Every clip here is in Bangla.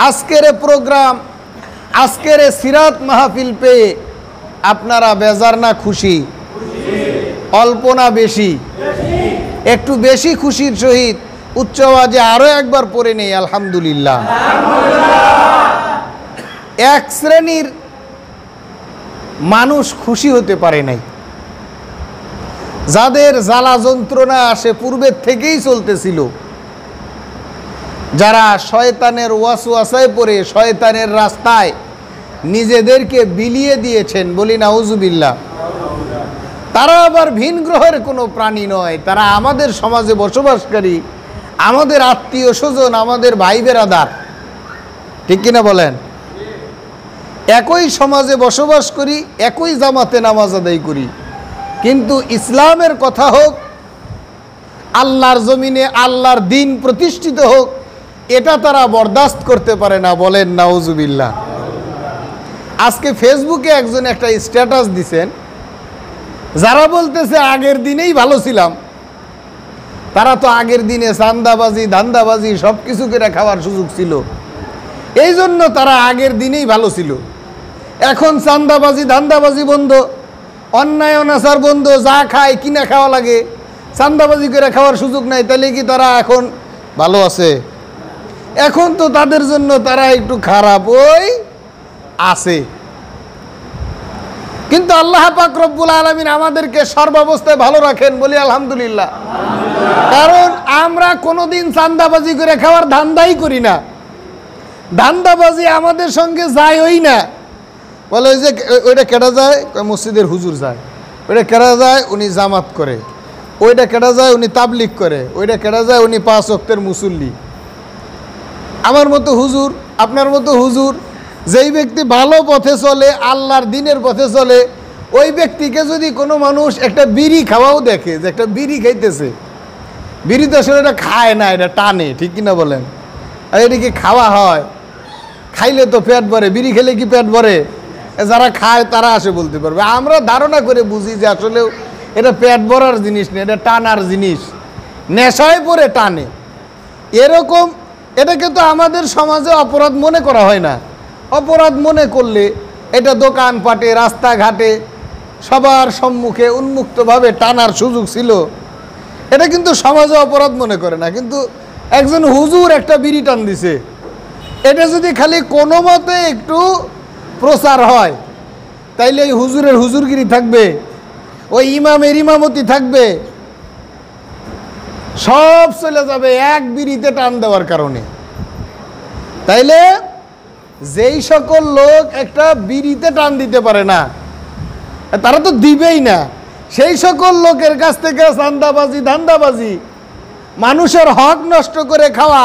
আজকের প্রোগ্রাম, আজকের সিরাত মাহফিল পেয়ে আপনারা বেজার না খুশি? অল্প না বেশি? একটু বেশি খুশির সহিত উচ্চ আওয়াজে আরো একবার পড়ে নেই আলহামদুলিল্লাহ। এক শ্রেণীর মানুষ খুশি হতে পারে নাই, যাদের জ্বালা যন্ত্রণা আসে পূর্বের থেকেই চলতেছিল, যারা শয়তানের ওয়াসওয়াসায় পড়ে শয়তানের রাস্তায় নিজেদেরকে বিলিয়ে দিয়েছেন, বলি নাউজুবিল্লাহ। তারা আবার ভিন গ্রহের কোনো প্রাণী নয়, তারা আমাদের সমাজে বসবাসকারী, আমাদের আত্মীয় স্বজন, আমাদের ভাই বেরাদার, ঠিক কিনা বলেন? একই সমাজে বসবাস করি, একই জামাতে নামাজ আদায় করি, কিন্তু ইসলামের কথা হোক, আল্লাহর জমিনে আল্লাহর দিন প্রতিষ্ঠিত হোক, এটা তারা বরদাস্ত করতে পারে না, বলেন নাউজুবিল্লাহ। আজকে ফেসবুকে একজন একটা স্ট্যাটাস দিছেন, যারা বলতেছে আগের দিনেই ভালো ছিলাম, তারা তো আগের দিনে চান্দাবাজি ধান্দাবাজি সব কিছু করে খাওয়ার সুযোগ ছিল, এই জন্য তারা আগের দিনেই ভালো ছিল। এখন চান্দাবাজি ধান্দাবাজি বন্ধ, অন্যায় অনাচার বন্ধ, যা খায় কিনা খাওয়া লাগে, চান্দাবাজি করে খাওয়ার সুযোগ নাই, তাহলে কি তারা এখন ভালো আছে? এখন তো তাদের জন্য তারা একটু খারাপ ওই আছে। কিন্তু আল্লাহ পাক রব্বুল আলামিন আমাদেরকে সর্বাবস্থায় ভালো রাখেন, বলি আলহামদুলিল্লাহ। কারণ আমরা কোনোদিন চান্দাবাজি করে খাওয়ার ধান্দাই করি না, ধান্দাবাজি আমাদের সঙ্গে যায়ই না। বলে ওই যে ওইটা কেটে যায়, মসজিদের হুজুর যায়, ওইটা কেটে যায় উনি জামাত করে, ওইটা কেটে যায় উনি তাবলিগ করে, ওইটা কেটে যায় উনি 5 ওয়াক্তের মুসল্লি। আমার মতো হুজুর, আপনার মতো হুজুর, যেই ব্যক্তি ভালো পথে চলে, আল্লাহর দিনের পথে চলে, ওই ব্যক্তিকে যদি কোনো মানুষ একটা বিড়ি খাওয়াও দেখে, যে একটা বিড়ি খাইতেছে, বিড়ি তো আসলে এটা খায় না, এটা টানে, ঠিক কিনা বলেন? আর এটা কি খাওয়া হয়? খাইলে তো পেট ভরে, বিড়ি খেলে কি পেট ভরে? যারা খায় তারা আসে বলতে পারবে। আমরা ধারণা করে বুঝি যে আসলেও এটা পেট ভরার জিনিস না, এটা টানার জিনিস, নেশায় পড়ে টানে। এরকম এটাকে তো আমাদের সমাজে অপরাধ মনে করা হয় না। অপরাধ মনে করলে এটা দোকানপাটে রাস্তাঘাটে সবার সম্মুখে উন্মুক্তভাবে টানার সুযোগ ছিল, এটা কিন্তু সমাজে অপরাধ মনে করে না। কিন্তু একজন হুজুর একটা বিড়ি টান দিছে, এটা যদি খালি কোনো মতে একটু প্রচার হয়, তাইলে ওই হুজুরের হুজুরগিরি থাকবে, ওই ইমামের ইমামতি থাকবে, সব চলে যাবে এক বিড়িতে টান দেওয়ার কারণে। তাইলে যেই সকল লোক একটা বিড়িতে টান দিতে পারে না, তারা তো দিবেই না। সেই সকল লোকের কাছ থেকে চান্দাবাজি ধান্দাবাজি, মানুষের হক নষ্ট করে খাওয়া,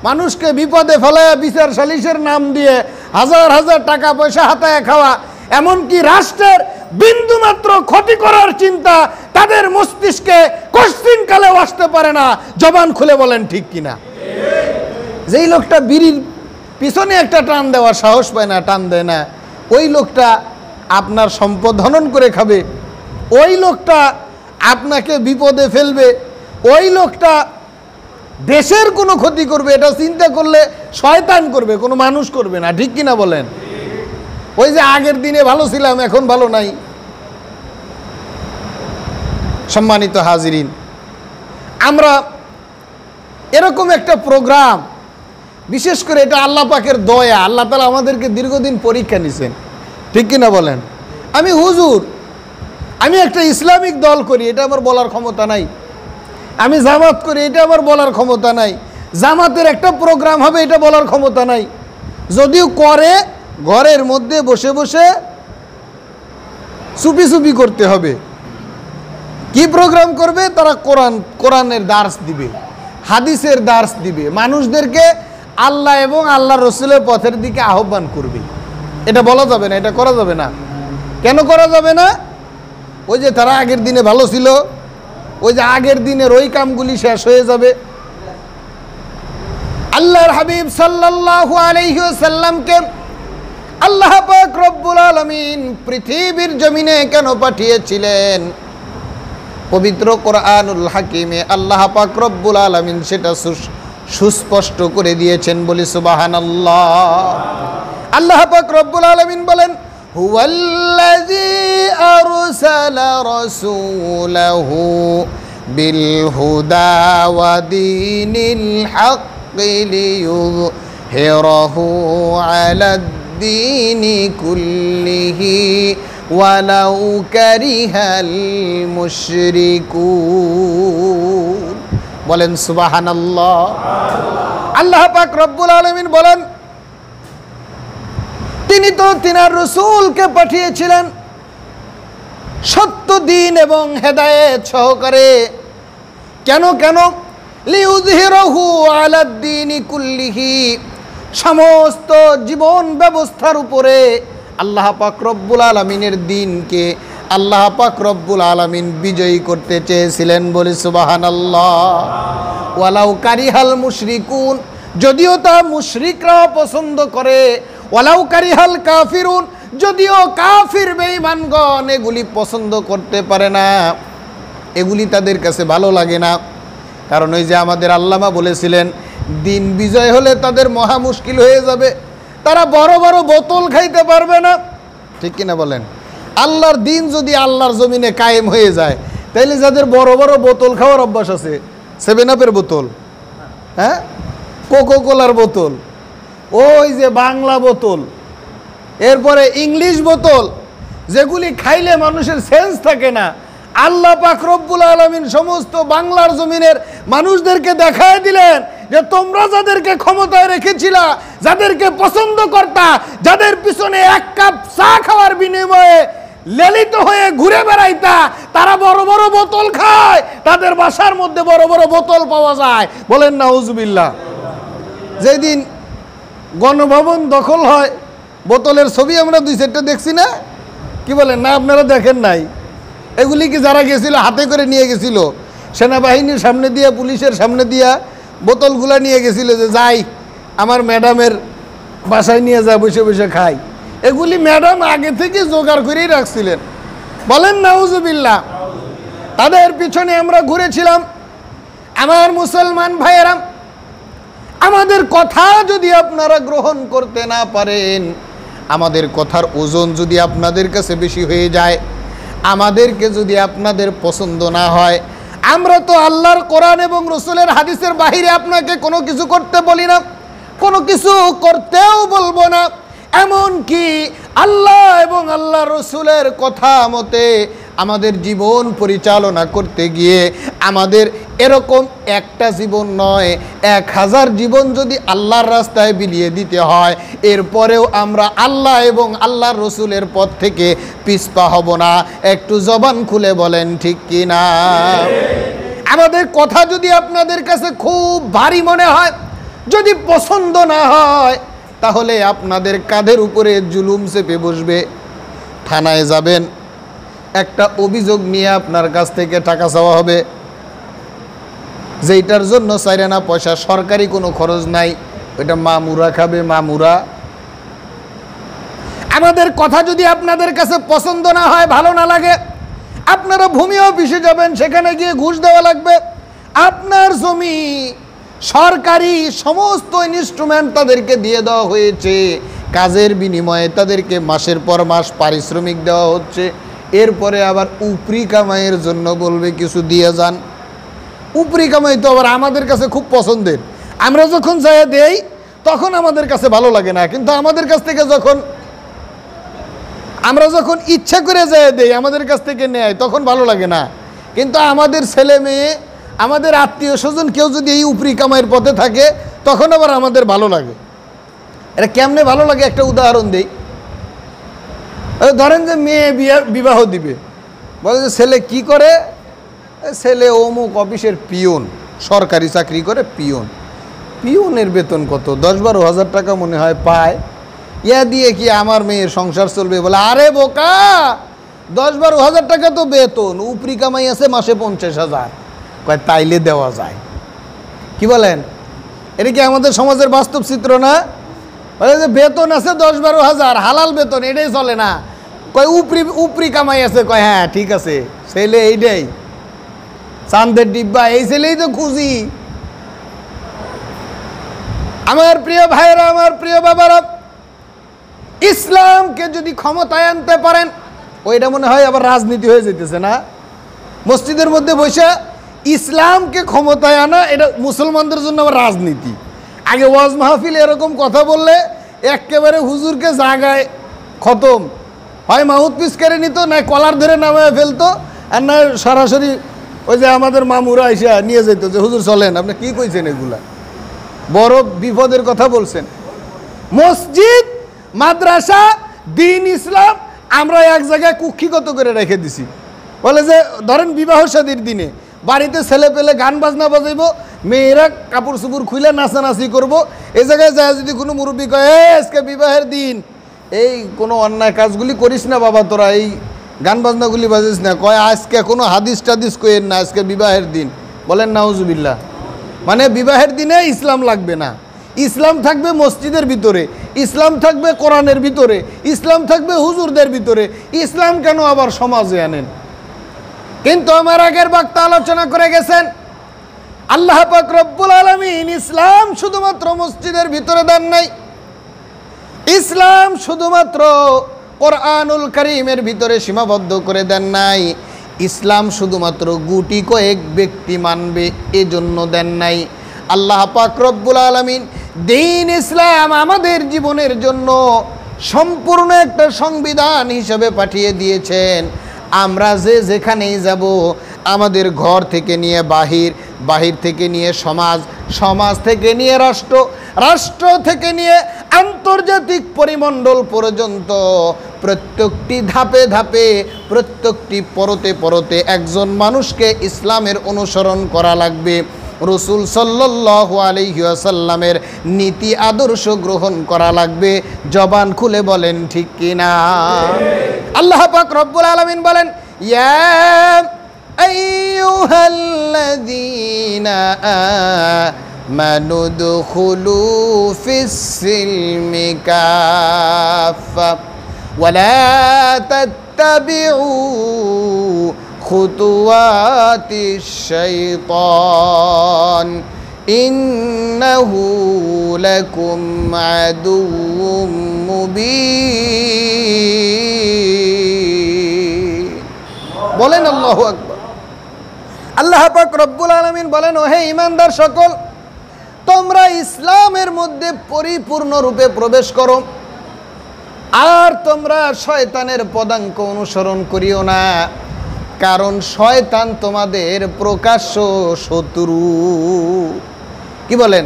মানুষকে বিপদে ফেলায় বিচার সালিশের নাম দিয়ে হাজার হাজার টাকা পয়সা হাতায় খাওয়া, এমনকি রাষ্ট্রের বিন্দুমাত্র ক্ষতি করার চিন্তা তাদের মস্তিষ্কে কোশ্চিনকালেও আসতে পারে না। জবান খুলে বলেন ঠিক কিনা? যেই লোকটা বিড়ির পিছনে একটা টান দেওয়ার সাহস পায় না, টান দেয় না, ওই লোকটা আপনার সম্পদ হনন করে খাবে, ওই লোকটা আপনাকে বিপদে ফেলবে, ওই লোকটা দেশের কোনো ক্ষতি করবে, এটা চিন্তা করলে শয়তান করবে, কোনো মানুষ করবে না, ঠিক কিনা বলেন? ওই যে আগের দিনে ভালো ছিলাম এখন ভালো নাই। সম্মানিত হাজিরিন, আমরা এরকম একটা প্রোগ্রাম, বিশেষ করে এটা আল্লাহ পাকের দয়া, আল্লাহ তাআলা আমাদেরকে দীর্ঘদিন পরীক্ষা নিছেন, ঠিক কিনা বলেন? আমি হুজুর, আমি একটা ইসলামিক দল করি, এটা আমার বলার ক্ষমতা নাই। আমি জামাত করি, এটা আমার বলার ক্ষমতা নাই। জামাতের একটা প্রোগ্রাম হবে, এটা বলার ক্ষমতা নাই। যদিও করে, ঘরের মধ্যে বসে বসে চুপি চুপি করতে হবে। কি প্রোগ্রাম করবে? তারা কোরআনের দার্স দিবে, হাদিসের দার্স দিবে, মানুষদেরকে আল্লাহ এবং আল্লাহ রসুলের পথের দিকে আহ্বান করবে। এটা বলা যাবে না, এটা করা যাবে না। কেন করা যাবে না? ওই যে তারা আগের দিনে ভালো ছিল, ওই যে আগের দিনের ওই কামগুলি শেষ হয়ে যাবে। আল্লাহর হাবিব সাল্লাল্লাহু আলাইহি ওয়াসাল্লামকে আল্লাহ পাক রব্বুল আলামিন পৃথিবীর জমিনে কেন পাঠিয়েছিলেন? পবিত্র কোরআনুল হাকিমে আল্লাহ পাক রব্বুল আলামিন সেটা সুস্পষ্ট করে দিয়েছেন, বলি সুবহানাল্লাহ। আল্লাহ পাক রব্বুল আলামিন বলেন, হুয়াল্লাযী আরসালা রাসূলাহু বিল হুদা ওয়া দীনিল হাক্কি লিইয়ুযহিরাহু আলাদ-দীনি কুল্লিহি ওয়ালাউ কারিহাল মুশরিকুন। বলেন সুবহানাল্লাহ। আল্লাহ পাক রব্বুল আলামিন বলেন, তিনি তো তিনার রাসূলকে পাঠিয়েছিলেন সত্য দিন এবং হেদায়েত সহকারে। কেন লিইয়ুযহিরাহু আলাদ-দীনি কুল্লিহি, সমস্ত জীবন ব্যবস্থার উপরে আল্লাহ পাক রব্বুল আলামিনের দ্বীনকে আল্লাহ পাক রব্বুল আলামিন বিজয়ী করতে চেয়েছিলেন, বলি সুবহানাল্লাহ। ওয়ালাউ কারিহাল মুশরিকুন, যদিও তা মুশরিকরা পছন্দ করে, ওয়ালাউ কারিহাল কাফিরুন, যদিও কাফির বেঈমানগণ এগুলি পছন্দ করতে পারে না, এগুলি তাদের কাছে ভালো লাগে না। কারণ ওই যে আমাদের আল্লামা বলেছিলেন, দিন বিজয় হলে তাদের মহা মুশকিল হয়ে যাবে, তারা বড় বড় বোতল খাইতে পারবে না। ঠিক কিনা বলেন? আল্লাহর দিন যদি আল্লাহর জমিনে কায়েম হয়ে যায়, তাইলে যাদের বড় বড় বোতল খাওয়ার অভ্যাস আছে, 7 আপের বোতল, হ্যাঁ, কোকো কোলার বোতল, ওই যে বাংলা বোতল, এরপরে ইংলিশ বোতল, যেগুলি খাইলে মানুষের সেন্স থাকে না, আল্লাহ পাক রব্বুল আলামিন সমস্ত বাংলার জমিনের মানুষদেরকে দেখায় দিলেন যে তোমরা যাদেরকে ক্ষমতায় রেখেছিলা, যাদেরকে পছন্দ করতা, যাদের পিছনে 1 কাপ চা খাওয়ার বিনিময়ে লালিত হয়ে ঘুরে বেড়াইতা, তারা বড় বড় বোতল খায়, তাদের বাসার মধ্যে বড় বড় বোতল পাওয়া যায়। বলেন নাউজুবিল্লাহ। যেদিন গণভবন দখল হয়, বোতলের ছবি আমরা 2-4টা দেখছি না? কি বলেন না, আপনারা দেখেন নাই? এগুলি কি যারা গেছিল হাতে করে নিয়ে গেছিল, সেনাবাহিনীর সামনে দিয়া, পুলিশের সামনে দিয়া বোতলগুলা নিয়ে গেছিল যে যাই আমার ম্যাডামের বাসায় নিয়ে যা, বসে বসে খাই। এগুলি ম্যাডাম আগে থেকে জোগাড় করেই রাখছিলেন। বলেন নাউজুবিল্লাহ। তাদের পিছনে আমরা ঘুরেছিলাম। আমার মুসলমান ভাইয়েরা, আমাদের কথা যদি আপনারা গ্রহণ করতে না পারেন, আমাদের কথার ওজন যদি আপনাদের কাছে বেশি হয়ে যায়, আমাদেরকে যদি আপনাদের পছন্দ না হয়, আমরা তো আল্লাহর কোরআন এবং রাসূলের হাদিসের বাহিরে আপনাকে কোনো কিছু করতে বলি না, কোনো কিছু করতেও বলবো না। এমন কি আল্লাহ এবং আল্লাহ রাসূলের কথা মতে আমাদের জীবন পরিচালনা করতে গিয়ে আমাদের এরকম একটা জীবন নয়, 1000 জীবন যদি আল্লাহর রাস্তায় বিলিয়ে দিতে হয়, এরপরেও আমরা আল্লাহ এবং আল্লাহর রাসূলের পথ থেকে পিছপা হব না। একটু জবান খুলে বলেন ঠিক কি না? আমাদের কথা যদি আপনাদের কাছে খুব ভারী মনে হয়, যদি পছন্দ না হয়, তাহলে আপনাদের কাঁধের উপরে জুলুম চেপে বসবে। থানায় যাবেন, একটা অভিযোগ নিয়ে আপনার কাছ থেকে টাকা চাওয়া হবে, যেটার জন্য চাইরে না পয়সা, সরকারি কোনো খরচ নাই, ওইটা মামুরা খাবে, মামুরা। আমাদের কথা যদি আপনাদের কাছে পছন্দ না হয়, ভালো না লাগে, আপনারা ভূমি অফিসে যাবেন, সেখানে গিয়ে ঘুষ দেওয়া লাগবে। আপনার জমি সরকারি সমস্ত ইনস্ট্রুমেন্ট তাদেরকে দিয়ে দেওয়া হয়েছে, কাজের বিনিময়ে তাদেরকে মাসের পর মাস পারিশ্রমিক দেওয়া হচ্ছে। এরপরে আবার উপরি কামাইয়ের জন্য বলবে কিছু দিয়ে যান। উপরি কামাই তো আবার আমাদের কাছে খুব পছন্দের, আমরা যখন যাই দেই তখন আমাদের কাছে ভালো লাগে না, কিন্তু আমাদের কাছ থেকে আমরা যখন ইচ্ছা করে যাই দেই, আমাদের কাছ থেকে নেয়, তখন ভালো লাগে না। কিন্তু আমাদের ছেলে মেয়ে, আমাদের আত্মীয় স্বজন কেউ যদি এই উপরি কামাইয়ের পথে থাকে, তখন আবার আমাদের ভালো লাগে। এটা কেমনে ভালো লাগে একটা উদাহরণ দেই। ধরেন যে মেয়ে বিবাহ দিবে, বলে যে ছেলে কি করে? ছেলে অমুক অফিসের পিয়ন, সরকারি চাকরি করে পিয়ন। পিয়নের বেতন কত? 10-12 হাজার টাকা মনে হয় পায়। ইয়া দিয়ে কি আমার মেয়ের সংসার চলবে? বলে আরে বোকা, 10-12 হাজার টাকা তো বেতন, উপরি কামাই আছে মাসে 50,000। কয় তাইলে দেওয়া যায়। কি বলেন? এটা কি আমাদের সমাজের বাস্তব চিত্র না? বলে যে বেতন আছে 10-12 হাজার, হালাল বেতন, এটাই চলে না। কয় উপরি কামাই আছে। কয় হ্যাঁ ঠিক আছে, ছেলে এইটাই চাঁদের ডিব্বা, এই ছেলেই তো খুঁজি। আমার প্রিয় ভাইরা, আমার প্রিয় বাবারা, ইসলামকে যদি ক্ষমতায় আনতে পারেন, ওইটা মনে হয় আবার রাজনীতি হয়ে যেতেছে না? মসজিদের মধ্যে বসে ইসলামকে ক্ষমতায় আনা, এটা মুসলমানদের জন্য আবার রাজনীতি। আগে ওয়াজ মাহফিল এরকম কথা বললে একেবারে হুজুরকে জাগায় খতম, হয় মাহুত পিস করে নিত, না কলার ধরে নামায় ফেলতো, আর না সরাসরি ওই যে আমাদের মামুরা এসে নিয়ে যেত যে হুজুর চলেন, আপনি কি কইছেন এগুলা, বড় বিপদের কথা বলছেন। মসজিদ, মাদ্রাসা, দিন, ইসলাম আমরা এক জায়গায় কুক্ষিগত করে রেখে দিছি। বলে যে ধরেন বিবাহ শাদীর দিনে বাড়িতে ছেলে পেলে গান বাজনা বাজাইব, মেয়েরা কাপড় চুপুর খুলে নাচানাচি করব, এই জায়গায় যায় যদি কোনো মুরব্বী কয় আজকে বিবাহের দিন, এই কোনো অন্যায় কাজগুলি করিস না বাবা, তোরা এই গান বাজনাগুলি বাজিস না, কয় আজকে কোনো হাদিস টাদিস কইেন না, আজকে বিবাহের দিন। বলেন নাউজুবিল্লাহ। মানে বিবাহের দিনে ইসলাম লাগবে না, ইসলাম থাকবে মসজিদের ভিতরে, ইসলাম থাকবে কোরআনের ভিতরে, ইসলাম থাকবে হুজুরদের ভিতরে, ইসলাম কেন আবার সমাজে আনেন? কিন্তু আমার আগের বক্তা আলোচনা করে গেছেন, আল্লাহ পাক রব্বুল আলামিন ইসলাম শুধুমাত্র মসজিদের ভিতরে দেন নাই, ইসলাম শুধুমাত্র কোরআনুল কারীমের ভিতরে সীমাবদ্ধ করে দেন নাই, ইসলাম শুধুমাত্র গুটি কয়েক ব্যক্তি মানবে এজন্য দেন নাই। আল্লাহ পাক রব্বুল আলামিন দ্বীন ইসলাম আমাদের জীবনের জন্য সম্পূর্ণ একটা সংবিধান হিসেবে পাঠিয়ে দিয়েছেন। আমরা যে যেখানেই যাব, আমাদের ঘর থেকে নিয়ে বাহির, বাহির থেকে নিয়ে সমাজ, সমাজ থেকে নিয়ে রাষ্ট্র, রাষ্ট্র থেকে নিয়ে আন্তর্জাতিক পরিমণ্ডল পর্যন্ত প্রত্যেকটি ধাপে ধাপে, প্রত্যেকটি পরতে পরতে একজন মানুষকে ইসলামের অনুসরণ করা লাগবে। রসুল সাল্লাল্লাহু আলাইহি ওয়াসাল্লামের নীতি আদর্শ গ্রহণ করা লাগবে। জবান খুলে বলেন ঠিক কিনা? আল্লাহ পাক রব্বুল আলামিন বলেন, ইয়া আইয়ুহাল্লাযীনা আমানু দুখুলু ফিস-সিলমি কাফা ওয়া লা তাত্তাবিউ খুতুওয়াতিশ শাইতান ইন্নাহু লাকুম আদুউম মুবিন। বলেন আল্লাহু আকবার। আল্লাহ পাক রব্বুল আলামিন বলেন, ওহে ঈমানদার সকল, তোমরা ইসলামের মধ্যে পরিপূর্ণরূপে প্রবেশ করো, আর তোমরা শয়তানের পদাঙ্ক অনুসরণ করিও না, কারণ শয়তান তোমাদের প্রকাশ্য শত্রু। কি বলেন?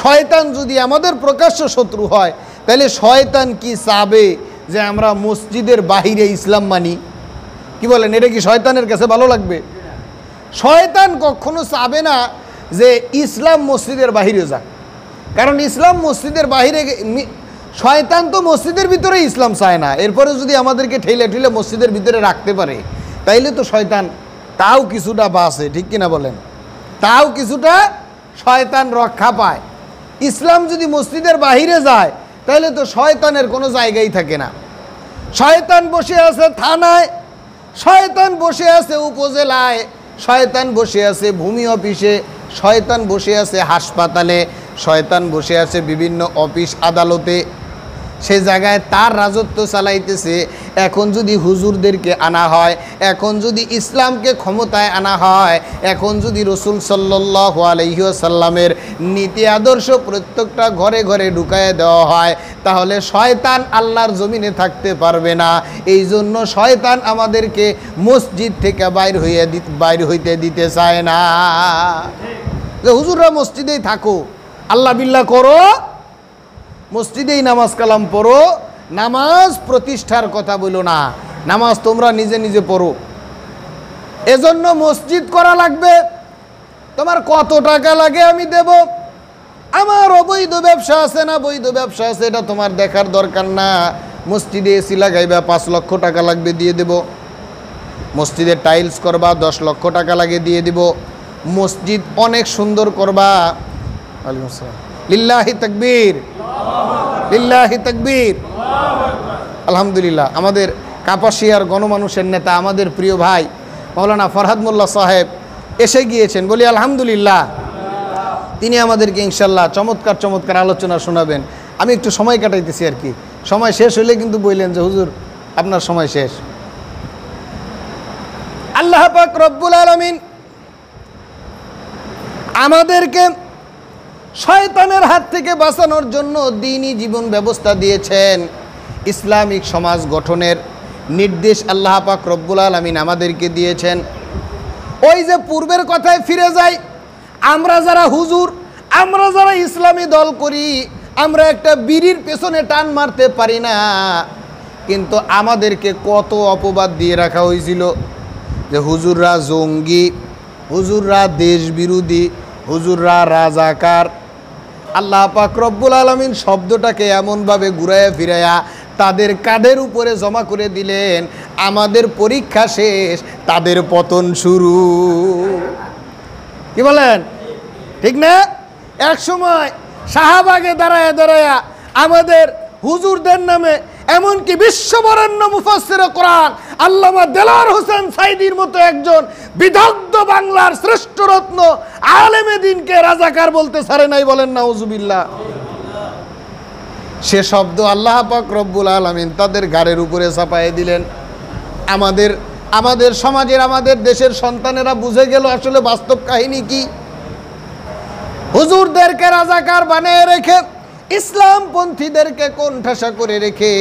শয়তান যদি আমাদের প্রকাশ্য শত্রু হয়, তাহলে শয়তান কি চাবে যে আমরা মসজিদের বাহিরে ইসলাম মানি? কি বলেন? এটা কি শয়তানের কাছে ভালো লাগবে? শয়তান কখনো চাবে না যে ইসলাম মসজিদের বাহিরে যাক, কারণ ইসলাম মসজিদের বাহিরে, শয়তান তো মসজিদের ভিতরে ইসলাম চায় না। এরপরে যদি আমাদেরকে ঠেলে ঠেলে মসজিদের ভিতরে রাখতে পারে, তাইলে তো শয়তান তাও কিছুটা বাঁচে, ঠিক কিনা বলেন? তাও কিছুটা শয়তান রক্ষা পায়। ইসলাম যদি মসজিদের বাহিরে যায়, তাহলে তো শয়তানের কোনো জায়গাই থাকে না। শয়তান বসে আছে থানায়, শয়তান বসে আছে উপজেলায়, শয়তান বসে আছে ভূমি অফিসে, শয়তান বসে আছে হাসপাতালে, শয়তান বসে আছে বিভিন্ন অফিস আদালতে, সে জায়গায় তার রাজত্ব চালাইতেছে। এখন যদি হুজুরদেরকে আনা হয়, এখন যদি ইসলামকে ক্ষমতায় আনা হয়, এখন যদি রসুল সাল্লাল্লাহু আলাইহি ওয়াসাল্লামের নীতি আদর্শ প্রত্যেকটা ঘরে ঘরে ঢুকায় দেওয়া হয়, তাহলে শয়তান আল্লাহর জমিনে থাকতে পারবে না। এই জন্য শয়তান আমাদেরকে মসজিদ থেকে বাইর হইতে দিতে চায় না। যে হুজুররা মসজিদেই থাকো, আল্লাহ বিল্লাহ করো, মসজিদেই নামাজ কালাম পড়ো, নামাজ প্রতিষ্ঠার কথা বলো না, নামাজ তোমরা নিজে নিজে পড়ো। এজন্য মসজিদ করা লাগবে। তোমার কত টাকা লাগে আমি দেব, আমার অবৈধ ব্যবসা আছে না বৈধ ব্যবসা আছে এটা তোমার দেখার দরকার না। মসজিদে এসি লাগাইবা, 5 লক্ষ টাকা লাগবে, দিয়ে দেব। মসজিদে টাইলস করবা, 10 লক্ষ টাকা লাগে, দিয়ে দিব। মসজিদ অনেক সুন্দর করবা, ওয়ালাইকুম আসসালাম, লিল্লাহি তাকবীর, লিল্লাহি তাকবীর। আলহামদুলিল্লাহ, আমাদের কাপাসিয়ার গণমানুষের নেতা, আমাদের প্রিয় ভাই মাওলানা ফরহাদ মোল্লা সাহেব এসে গিয়েছেন, বলি আলহামদুলিল্লাহ। তিনি আমাদেরকে ইনশাল্লাহ চমৎকার চমৎকার আলোচনা শোনাবেন। আমি একটু সময় কাটাইতেছি আর কি, সময় শেষ হলে কিন্তু বললেন যে হুজুর আপনার সময় শেষ। আল্লাহ পাক রব্বুল আলামিন আমাদেরকে শয়তানের হাত থেকে বাঁচানোর জন্য দ্বীনি জীবন ব্যবস্থা দিয়েছেন। ইসলামিক সমাজ গঠনের নির্দেশ আল্লাহ পাক রব্বুল আলামিন আমাদেরকে দিয়েছেন। ওই যে পূর্বের কথায় ফিরে যাই, আমরা যারা হুজুর, আমরা যারা ইসলামী দল করি, আমরা একটা বিড়ির পেছনে টান মারতে পারি না, কিন্তু আমাদেরকে কত অপবাদ দিয়ে রাখা হয়েছিল যে হুজুররা জঙ্গি, হুজুররা দেশ বিরোধী, হুজুররা রাজাকার। আল্লাহ পাক রব্বুল আলামিন শব্দটাকে এমনভাবে ঘুরাইয়া ফিরাইয়া তাদের কাঁধের উপরে জমা করে দিলেন, আমাদের পরীক্ষা শেষ, তাদের পতন শুরু। কি বলেন, ঠিক না? এক সময় শাহবাগে দাঁড়ায়া দাঁড়ায়া আমাদের হুজুরদের নামে এমনকি বিশ্ববরেণ্য মুফাসসিরে কোরআন আল্লামা দেলোয়ার হোসেন সাইদির মতো একজন বিদগ্ধ বাংলার শ্রেষ্ঠ রত্ন আলেমে দ্বীনকে রাজাকার বলতে ছাড়ে নাই, বলেন নাউজুবিল্লাহ। সে শব্দ আল্লাহ পাক রব্বুল আলামিন তাদের ঘাড়ের উপরে চাপায়ে দিলেন। আমাদের সমাজের, আমাদের দেশের সন্তানেরা বুঝে গেল আসলে বাস্তব কাহিনী কি। হুজুরদেরকে রাজাকার বানিয়ে রেখে, ইসলামপন্থীদেরকে কোণঠাসা করে রেখে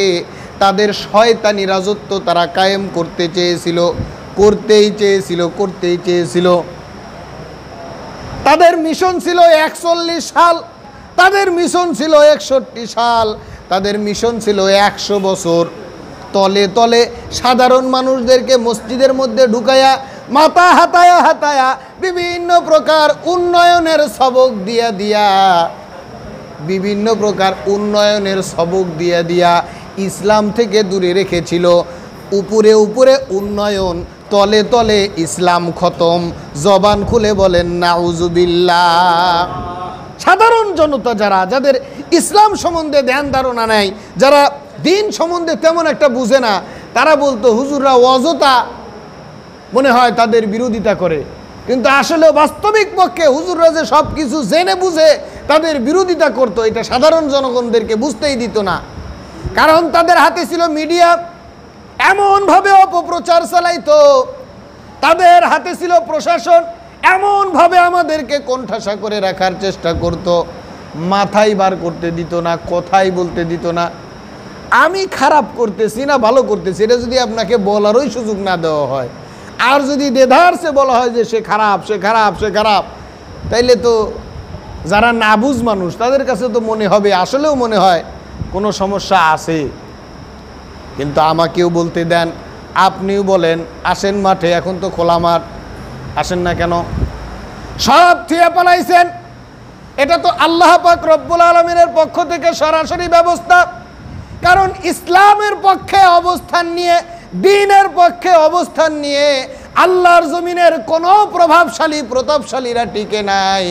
তাদের শয়তানি রাজত্ব তারা কায়েম করতে চেয়েছিল, করতেই চেয়েছিল। তাদের মিশন ছিল 41 সাল, তাদের মিশন ছিল 61 সাল, তাদের মিশন ছিল 100 বছর। তলে তলে সাধারণ মানুষদেরকে মসজিদের মধ্যে ঢুকায়া মাথা হাতায়া হাতায়া বিভিন্ন প্রকার উন্নয়নের সবক দিয়া ইসলাম থেকে দূরে রেখেছিল। উপরে উপরে উন্নয়ন, তলে তলে ইসলাম খতম। জবান খুলে বলেন নাউজুবিল্লাহ। সাধারণ জনতা যাদের ইসলাম সম্বন্ধে ধ্যান ধারণা নাই, যারা দিন সম্বন্ধে তেমন একটা বুঝে না, তারা বলতো হুজুররা অযথা মনে হয় তাদের বিরোধিতা করে, কিন্তু আসলে বাস্তবিক পক্ষে হুজুররা যে সব কিছু জেনে বুঝে তাদের বিরোধিতা করতো, এটা সাধারণ জনগণদেরকে বুঝতেই দিত না। কারণ তাদের হাতে ছিল মিডিয়া, এমনভাবে অপপ্রচার চালাইতো, তাদের হাতে ছিল প্রশাসন, এমনভাবে আমাদেরকে কোণঠাসা করে রাখার চেষ্টা করত, মাথায় বার করতে দিত না, কথাই বলতে দিত না। আমি খারাপ করতেছি না ভালো করতেছি, এটা যদি আপনাকে বলারই সুযোগ না দেওয়া হয়, আর যদি দেধারসে বলা হয় যে সে খারাপ, তাইলে তো যারা নাবুঝ মানুষ তাদের কাছে তো মনে হবে, আসলেও মনে হয় কোনো সমস্যা আছে। কিন্তু আমাকেও বলতে দেন, আপনিও বলেন, আসেন মাঠে, এখন তো খোলা মাঠ, আসেন না কেন? সব থিয়ে পালাইছেন। এটা তো আল্লাহ পাক রব্বুল আলামিনের পক্ষ থেকে সরাসরি ব্যবস্থা। কারণ ইসলামের পক্ষে অবস্থান নিয়ে, দ্বীনের পক্ষে অবস্থান নিয়ে আল্লাহর জমিনের কোনো প্রতাপশালীরা টিকে নাই।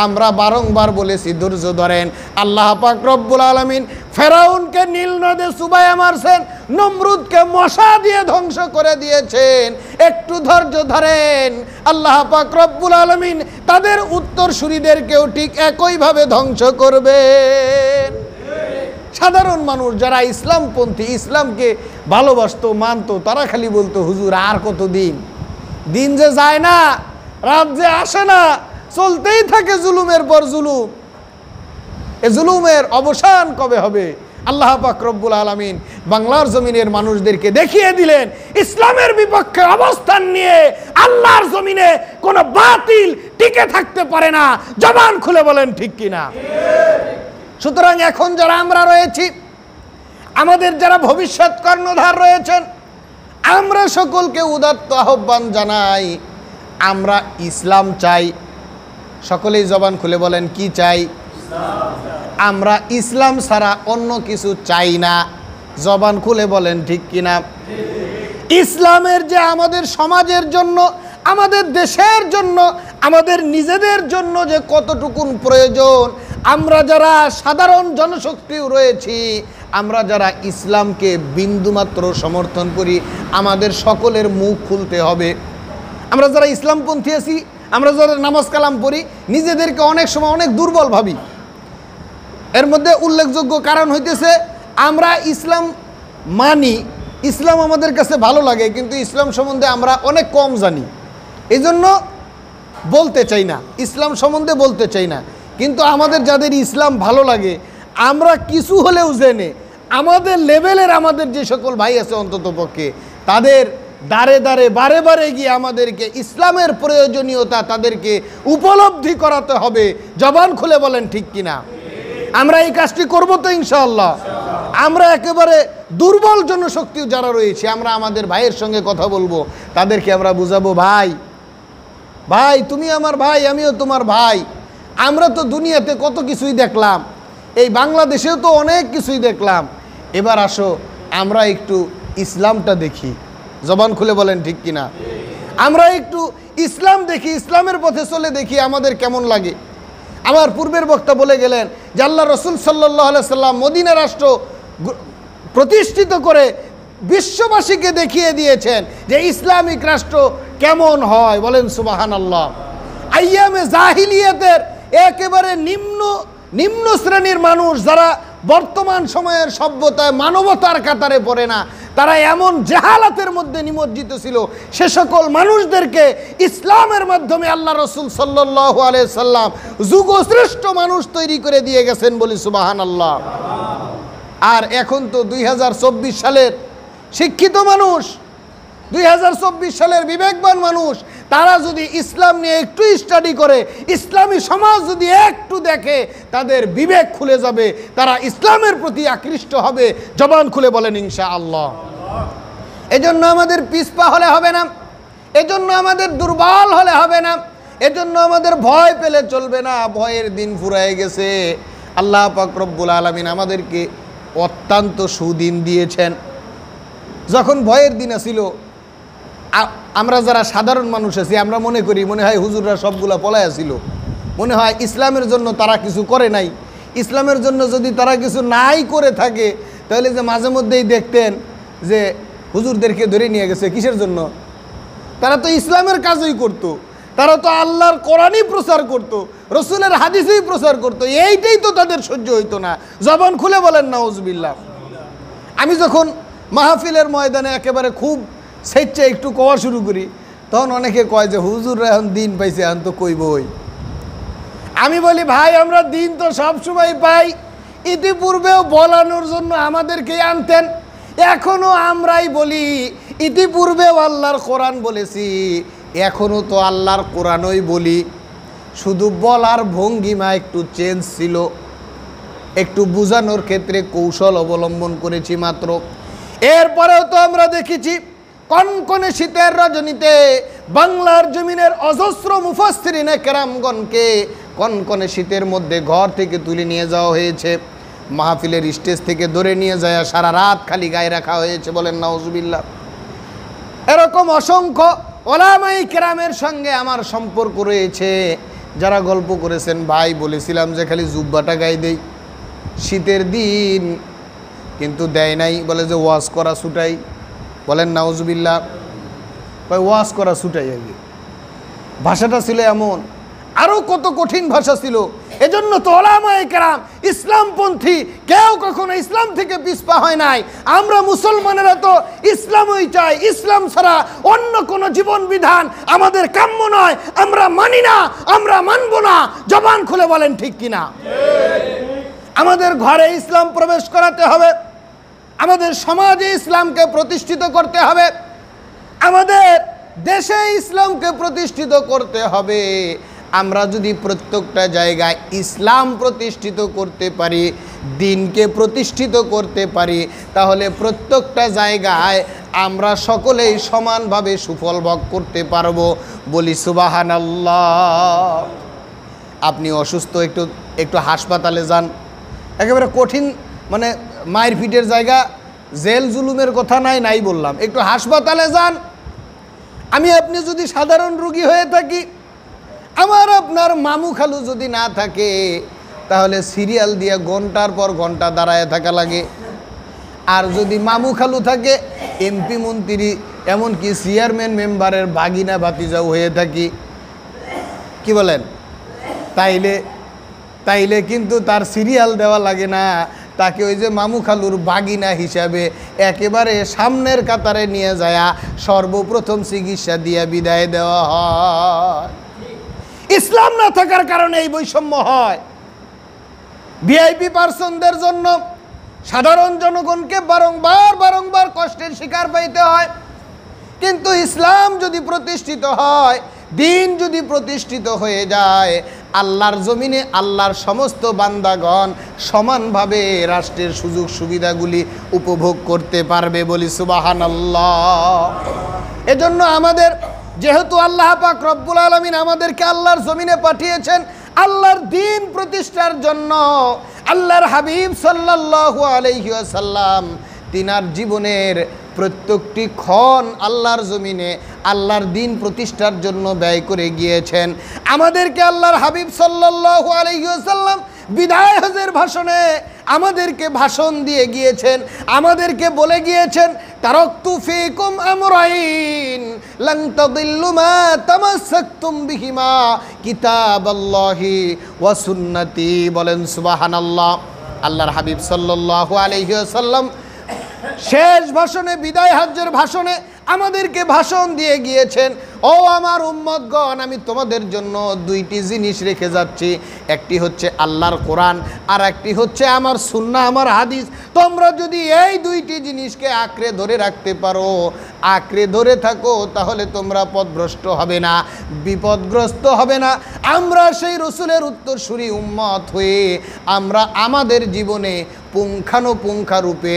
আমরা বারংবার বলেছি, ধৈর্য ধরেন। আল্লাহ পাক রব্বুল আলামিন ফেরাউনকে নীল নদে চুবাইয়া মারছেন, নমরুদকে মশা দিয়ে ধ্বংস করে দিয়েছেন। একটু ধৈর্য ধরেন, আল্লাহ পাক রব্বুল আলামিন তাদের উত্তরসূরিদেরকেও ঠিক একইভাবে ধ্বংস করবেন। সাধারণ মানুষ যারা ইসলামপন্থী, ইসলামকে ভালোবাসতো, মানতো, তারা খালি বলতো হুজুর আর কতদিন, দিন যে যায় না, রাত যে আসে না, চলতেই থাকে জুলুমের পর জুলুম। এ জুলুমের অবসান কবে হবে? আল্লাহ পাক রব্বুল আলামিন বাংলার জমিনের মানুষদেরকে দেখিয়ে দিলেন, ইসলামের বিপক্ষে অবস্থান নিয়ে আল্লাহর জমিনে কোনো বাতিল টিকে থাকতে পারে না। জবান খুলে বলেন ঠিক কিনা? সুতরাং এখন যারা আমরা রয়েছি, আমাদের যারা ভবিষ্যৎ কর্ণধার রয়েছেন, আমরা সকলকে উদাত্ত আহ্বান জানাই, আমরা ইসলাম চাই। সকলেই জবান খুলে বলেন কি চাই? আমরা ইসলাম ছাড়া অন্য কিছু চাই না। জবান খুলে বলেন ঠিক কিনা? ইসলামের যে আমাদের সমাজের জন্য, আমাদের দেশের জন্য, আমাদের নিজেদের জন্য যে কতটুকুন প্রয়োজন, আমরা যারা সাধারণ জনশক্তিও রয়েছি, আমরা যারা ইসলামকে বিন্দুমাত্র সমর্থন করি, আমাদের সকলের মুখ খুলতে হবে। আমরা যারা ইসলামপন্থী আছি, আমরা যারা নামাজ কালাম পড়ি নিজেদেরকে অনেক সময় অনেক দুর্বল ভাবি। এর মধ্যে উল্লেখযোগ্য কারণ হইতেছে আমরা ইসলাম মানি, ইসলাম আমাদের কাছে ভালো লাগে, কিন্তু ইসলাম সম্বন্ধে আমরা অনেক কম জানি, এই জন্য বলতে চাই না, ইসলাম সম্বন্ধে বলতে চাই না। কিন্তু আমাদের যাদের ইসলাম ভালো লাগে, আমরা কিছু হলেও জেনে আমাদের লেভেলের আমাদের যে সকল ভাই আছে অন্ততপক্ষে তাদের দাঁড়ে দাঁড়ে বারে বারে গিয়ে আমাদেরকে ইসলামের প্রয়োজনীয়তা তাদেরকে উপলব্ধি করাতে হবে। জবান খুলে বলেন ঠিক কিনা? আমরা এই কাজটি করব তো ইনশাআল্লাহ। আমরা একেবারে দুর্বল জনশক্তি যারা রয়েছে, আমরা আমাদের ভাইয়ের সঙ্গে কথা বলবো, তাদেরকে আমরা বুঝাবো, ভাই ভাই তুমি আমার ভাই, আমিও তোমার ভাই। আমরা তো দুনিয়াতে কত কিছুই দেখলাম, এই বাংলাদেশেও তো অনেক কিছুই দেখলাম, এবার আসো আমরা একটু ইসলামটা দেখি। জবান খুলে বলেন ঠিক কিনা? আমরা একটু ইসলাম দেখি, ইসলামের পথে চলে দেখি আমাদের কেমন লাগে। আমার পূর্বের বক্তা বলে গেলেন যে আল্লাহ রসুল সাল্লাল্লাহু আলাইহি সাল্লাম মদিনা রাষ্ট্র প্রতিষ্ঠিত করে বিশ্ববাসীকে দেখিয়ে দিয়েছেন যে ইসলামিক রাষ্ট্র কেমন হয়। বলেন সুবহানাল্লাহ। আইয়ামে জাহিলিয়াতের একেবারে নিম্ন শ্রেণীর মানুষ যারা বর্তমান সময়ের সভ্যতায় মানবতার কাতারে পড়ে না, তারা এমন জেহালাতের মধ্যে নিমজ্জিত ছিল, সে সকল মানুষদেরকে ইসলামের মাধ্যমে আল্লাহ রসুল সাল্লাল্লাহু আলাইহি সাল্লাম যুগশ্রেষ্ঠ মানুষ তৈরি করে দিয়ে গেছেন। বলি সুবহানাল্লাহ। আর এখন তো 2024 সালের শিক্ষিত মানুষ, 2024 সালের বিবেকবান মানুষ, তারা যদি ইসলাম নিয়ে একটু স্টাডি করে, ইসলামী সমাজ যদি একটু দেখে, তাদের বিবেক খুলে যাবে, তারা ইসলামের প্রতি আকৃষ্ট হবে। জবান খুলে বলেন ইনশাআল্লাহ। এজন্য আমাদের পিছপা হলে হবে না, এজন্য আমাদের দুর্বল হলে হবে না, এজন্য আমাদের ভয় পেলে চলবে না। ভয়ের দিন ফুরায় গেছে। আল্লাহ পাক রব্বুল আলামিন আমাদেরকে অত্যন্ত সুদিন দিয়েছেন। যখন ভয়ের দিন আসিল, আমরা যারা সাধারণ মানুষ আছি, আমরা মনে করি মনে হয় হুজুররা সবগুলা পলায় আসিল, মনে হয় ইসলামের জন্য তারা কিছু করে নাই। ইসলামের জন্য যদি তারা কিছু নাই করে থাকে, তাহলে যে মাঝে মধ্যেই দেখতেন যে হুজুরদেরকে ধরে নিয়ে গেছে কিসের জন্য? তারা তো ইসলামের কাজই করত, তারা তো আল্লাহর কোরআনই প্রচার করত, রসুলের হাদিসই প্রচার করত, এইটাই তো তাদের সহ্য হইতো না। জবান খুলে বলেন নাউজুবিল্লাহ। আমি যখন মাহফিলের ময়দানে একেবারে খুব স্বেচ্ছা একটু কওয়া শুরু করি, তখন অনেকে কয় যে হুজুররা এখন দিন পাইছে, এখন তো কইবই। আমি বলি, ভাই আমরা দিন তো সবসময় পাই, ইতিপূর্বেও বলানোর জন্য আমাদেরকেই আনতেন, এখনও আমরাই বলি। ইতিপূর্বেও আল্লাহর কোরআন বলেছি, এখনও তো আল্লাহর কোরআনই বলি, শুধু বলার ভঙ্গিমা একটু চেঞ্জ ছিল, একটু বোঝানোর ক্ষেত্রে কৌশল অবলম্বন করেছি মাত্র। এরপরেও তো আমরা দেখেছি কনকনে শীতের রজনীতে বাংলার জমিনের অজস্র মুফাসসিরিনে কেরামগণকে কনকনে শীতের মধ্যে ঘর থেকে তুলে নিয়ে যাওয়া হয়েছে, মাহফিলের স্টেজ থেকে ধরে নিয়ে যায় সারা রাত খালি গায়ে রাখা হয়েছে। বলেন নাউজুবিল্লাহ। এরকম অসংখ্য ওলামায়ে কেরামের সঙ্গে আমার সম্পর্ক রয়েছে, যারা গল্প করেছেন, ভাই বলেছিলাম যে খালি জুব্বাটা গায়ে দেই শীতের দিন, কিন্তু দেয় নাই, বলে যে ওয়াজ করা ছুটাই। বলেন নাউজুবিল্লাহ। ওয়াজ করা ছুটাই, আগে ভাষাটা ছিল এমন, আরও কত কঠিন ভাষা ছিল। এজন্য তো ওলামায়ে কেরাম ইসলামপন্থী কেউ কখনো ইসলাম থেকে পিছপা হয় নাই। আমরা মুসলমানেরা তো ইসলামই চাই, ইসলাম ছাড়া অন্য কোনো জীবন বিধান আমাদের কাম্য নয়, আমরা মানি না, আমরা মানব না। জবান খুলে বলেন ঠিক কিনা? আমাদের ঘরে ইসলাম প্রবেশ করাতে হবে, আমাদের সমাজে ইসলামকে প্রতিষ্ঠিত করতে হবে, আমাদের দেশে ইসলামকে প্রতিষ্ঠিত করতে হবে। আমরা যদি প্রত্যেকটা জায়গায় ইসলাম প্রতিষ্ঠিত করতে পারি, দিনকে প্রতিষ্ঠিত করতে পারি, তাহলে প্রত্যেকটা জায়গায় আমরা সকলেই সমানভাবে সুফল ভোগ করতে পারবো। বলি সুবহানাল্লাহ। আপনি অসুস্থ, একটু হাসপাতালে যান, একেবারে কঠিন মানে মায়ের পিঠের জায়গা, জেল জুলুমের কথা নাই বললাম, একটু হাসপাতালে যান। আমি আপনি যদি সাধারণ রোগী হয়ে থাকি, আমার আপনার মামু খালু যদি না থাকে, তাহলে সিরিয়াল দিয়ে ঘন্টার পর ঘন্টা দাঁড়ায় থাকা লাগে। আর যদি মামু খালু থাকে, এমপি মন্ত্রী এমনকি চেয়ারম্যান মেম্বারের ভাগিনা ভাতিজাও হয়ে থাকি, কি বলেন? তাইলে কিন্তু তার সিরিয়াল দেওয়া লাগে না, তাকে ওই যে মামু খালুর বাগিনা হিসাবে একেবারে সামনের কাতারে নিয়ে যায় সর্বপ্রথম চিকিৎসা দিয়ে বিদায় দেওয়া হয়। ইসলাম না থাকার কারণে এই বৈষম্য হয়। ভিআইপি পার্সনদের জন্য সাধারণ জনগণকে বারংবার কষ্টের শিকার পাইতে হয়। কিন্তু ইসলাম যদি প্রতিষ্ঠিত হয়, দিন যদি প্রতিষ্ঠিত হয়ে যায়, আল্লাহর জমিনে আল্লাহর সমস্ত বান্দাগণ সমানভাবে রাষ্ট্রের সুযোগ সুবিধাগুলি উপভোগ করতে পারবে, বলি সুবহানাল্লাহ। এজন্য আমাদের, যেহেতু আল্লাহ পাক রব্বুল আলামিন আমাদেরকে আল্লাহর জমিনে পাঠিয়েছেন আল্লাহর দ্বীন প্রতিষ্ঠার জন্য, আল্লাহর হাবিব সাল্লাল্লাহু আলাইহি ওয়াসাল্লাম তিনার জীবনের প্রত্যেকটি ক্ষণ আল্লাহর জমিনে আল্লাহর দ্বীন প্রতিষ্ঠার জন্য ব্যয় করে গিয়েছেন। আমাদেরকে আল্লাহর হাবিব সাল্লাল্লাহু আলাইহি ওয়াসাল্লাম বিদায় হজের ভাষণে আমাদেরকে ভাষণ দিয়ে গিয়েছেন, আমাদেরকে বলে গিয়েছেন, তারাকতু ফীকুম আমরাইন লান তাদিল্লু মা তামাসসাকতুম বিহিমা কিতাবাল্লাহি ওয়া সুন্নতি। বলেন সুবহানাল্লাহ। আল্লাহর হাবিব সাল্লাল্লাহু আলাইহি ওয়াসাল্লাম শেষ ভাষণে, বিদায় হজ্জের ভাষণে আমাদেরকে ভাষণ দিয়ে গিয়েছেন, ও আমার উম্মতগণ, আমি তোমাদের জন্য দুইটি জিনিস রেখে যাচ্ছি। একটি হচ্ছে আল্লাহর কোরআন, আর একটি হচ্ছে আমার সুন্নাহ, আমার হাদিস। তোমরা যদি এই দুইটি জিনিসকে আঁকড়ে ধরে রাখতে পারো, আঁকড়ে ধরে থাকো, তাহলে তোমরা পথভ্রষ্ট হবে না, বিপদগ্রস্ত হবে না। আমরা সেই রসুলের উত্তরসূরি উম্মত হয়ে আমরা আমাদের জীবনে পুঙ্খানুপুঙ্খারূপে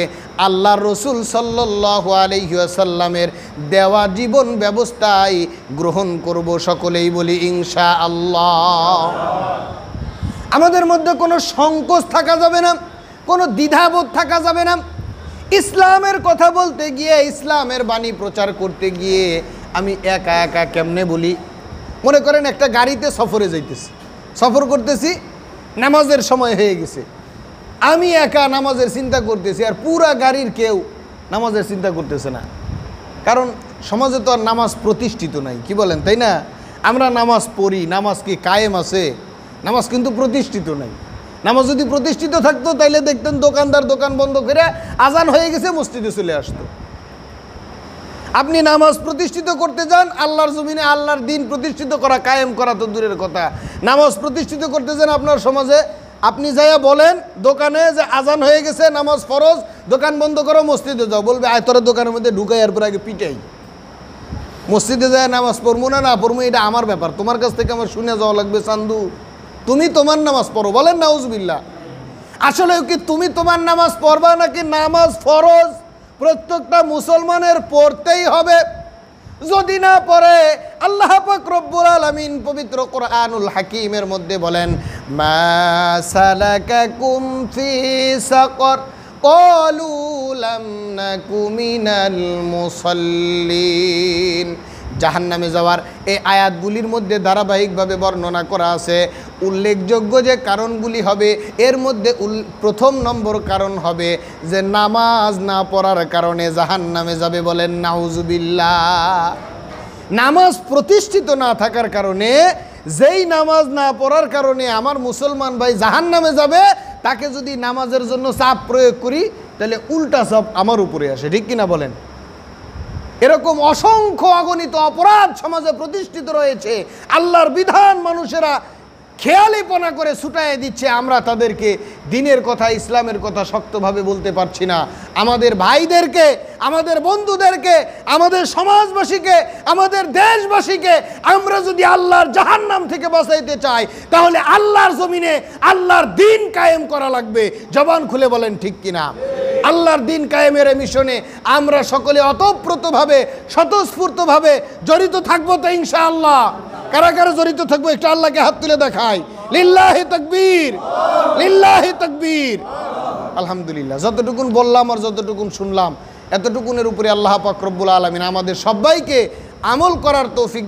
আল্লাহর রসুল সাল্লাল্লাহু আলাইহি ওয়াসাল্লামের দেওয়া জীবন ব্যবস্থায় গ্রহণ করব। সকলেই বলি ইনশাআল্লাহ। আমাদের মধ্যে কোনো সংকোচ থাকা যাবে না, কোনো দ্বিধাবোধ থাকা যাবে না। ইসলামের কথা বলতে গিয়ে, ইসলামের বাণী প্রচার করতে গিয়ে আমি একা একা কেমনে বলি? মনে করেন একটা গাড়িতে সফরে যাইতেছি, সফর করতেছি, নামাজের সময় হয়ে গেছে, আমি একা নামাজের চিন্তা করতেছি, আর পুরা গাড়ির কেউ নামাজের চিন্তা করতেছে না। কারণ সমাজে তো আর নামাজ প্রতিষ্ঠিত নাই, কি বলেন, তাই না? আমরা নামাজ পড়ি, নামাজ কি কায়েম আছে? নামাজ কিন্তু প্রতিষ্ঠিত নাই। নামাজ যদি প্রতিষ্ঠিত থাকতো তাইলে দেখতেন দোকানদার দোকান বন্ধ করে আজান হয়ে গেছে মসজিদে চলে আসতো। আপনি নামাজ প্রতিষ্ঠিত করতে যান, আল্লাহর জমিনে আল্লাহর দ্বীন প্রতিষ্ঠিত করা, কায়েম করা তো দূরের কথা, নামাজ প্রতিষ্ঠিত করতে যান আপনার সমাজে, আপনি যাইয়া বলেন দোকানে যে আজান হয়ে গেছে, নামাজ ফরজ, দোকান বন্ধ করো, মসজিদে যাও, বলবে আয় তোরা দোকানের মধ্যে ঢুকাই, এরপর আগে পিটাই। মসজিদে যায় নামাজ পড়বো না পড়বো এটা আমার ব্যাপার, তোমার কাছ থেকে আমার শুনে যাওয়া লাগবে চান্দু, তুমি তোমার নামাজ পড়ো। বলেন নাউজুবিল্লাহ। আসলে কি তুমি তোমার নামাজ পড়বা নাকি নামাজ ফরজ প্রত্যেকটা মুসলমানের পড়তেই হবে? যদি না পড়ে, আল্লাহ পাক রব্বুল আলামিন পবিত্র কোরআনুল হাকিমের মধ্যে বলেন, মা সালাকাকুম ফি সাকর ক্বালু লাম নাকু মিনাল মুসাল্লিন। জাহান্নামে যাওয়ার এই আয়াতগুলির মধ্যে ধারাবাহিকভাবে বর্ণনা করা আছে। উল্লেখযোগ্য যে কারণগুলি হবে, এর মধ্যে প্রথম নম্বর কারণ হবে যে নামাজ না পড়ার কারণে জাহান্নামে যাবে। বলেন নাউজুবিল্লাহ। নামাজ প্রতিষ্ঠিত না থাকার কারণে, যেই নামাজ না পড়ার কারণে আমার মুসলমান ভাই জাহান্নামে যাবে, তাকে যদি নামাজের জন্য চাপ প্রয়োগ করি তাহলে উল্টা চাপ আমার উপরে আসে, ঠিক কিনা বলেন? এরকম অসংখ্য অগণিত অপরাধ সমাজে প্রতিষ্ঠিত রয়েছে। আল্লাহর বিধান মানুষেরা খেয়ালিপনা করে ছুটাইয়ে দিচ্ছে, আমরা তাদেরকে দ্বীনের কথা, ইসলামের কথা শক্তভাবে বলতে পারছি না। আমাদের ভাইদেরকে, আমাদের বন্ধুদেরকে, আমাদের সমাজবাসীকে, আমাদের দেশবাসীকে আমরা যদি আল্লাহর জাহান্নাম থেকে বাঁচাইতে চাই, তাহলে আল্লাহর জমিনে আল্লাহর দ্বীন কায়েম করা লাগবে। জবান খুলে বলেন ঠিক কিনা? আল্লাহর দ্বীন কায়েমের মিশনে আমরা সকলে অতপ্রতভাবে, স্বতঃস্ফূর্তভাবে জড়িত থাকবো তো ইনশাআল্লাহ। কারা কারা জড়িত থাকবো একটু আল্লাহকে হাত তুলে দেখাই। লিল্লাহি তাকবীর, লিল্লাহি তাকবীর। আলহামদুলিল্লাহ। যতটুকুন বললাম আর যতটুকুন শুনলাম, এতটুকুনের উপরে আল্লাহ পাক রব্বুল আলামিন আমাদের সবাইকে আমল করার তৌফিক